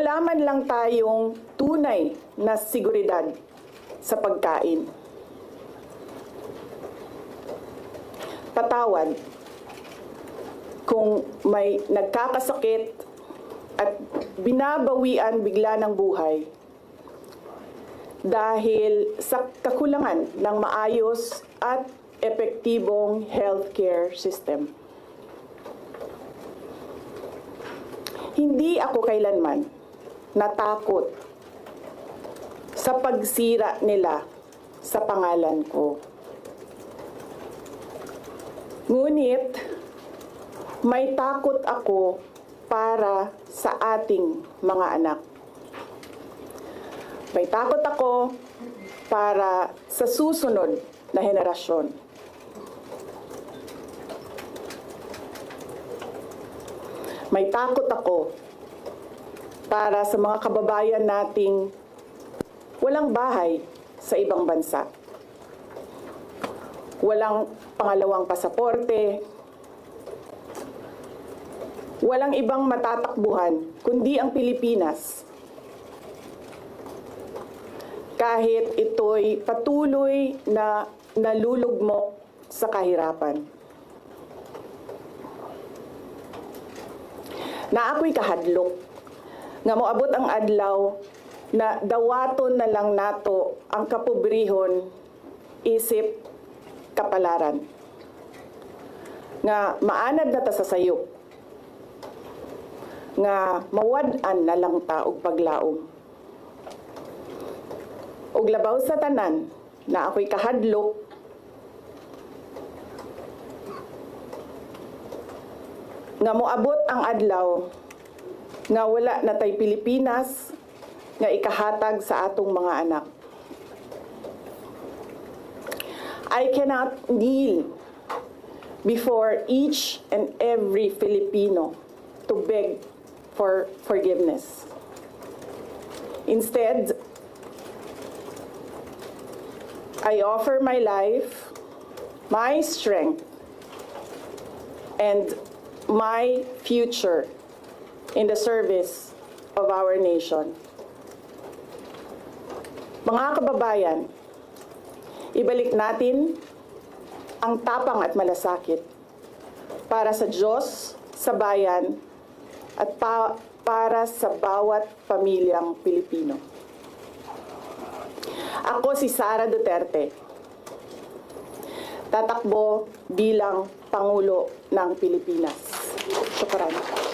wala man lang tayong tunay na seguridad sa pagkain. Patawad kung may nagkakasakit at binabawian bigla ng buhay dahil sa kakulangan ng maayos at epektibong healthcare system. Hindi ako kailanman natakot sa pagsira nila sa pangalan ko. Ngunit, may takot ako para sa ating mga anak. May takot ako para sa susunod na henerasyon. May takot ako para sa mga kababayan nating walang bahay sa ibang bansa. Walang pangalawang pasaporte, walang ibang matatakbuhan kundi ang Pilipinas. Kahit ito'y patuloy na nalulugmok sa kahirapan. Na ako'y kahadlok, nga moabot ang adlaw na dawaton na lang nato ang kapobrihon isip kapalaran. Nga maanad na ta sa sayop, nga mawad-an na lang ta og paglaom. Og labaw sa tanan na ako'y kahadlok, nga moabot ang adlaw nga wala na tay Pilipinas nga ikahatag sa atong mga anak. I cannot kneel before each and every Filipino to beg for forgiveness. Instead, I offer my life, my strength, and my future in the service of our nation. Mga kababayan, ibalik natin ang tapang at malasakit para sa Diyos, sa bayan, at para sa bawat pamilyang Pilipino. Ako si Sara Duterte, tatakbo bilang Pangulo ng Pilipinas. Syukran.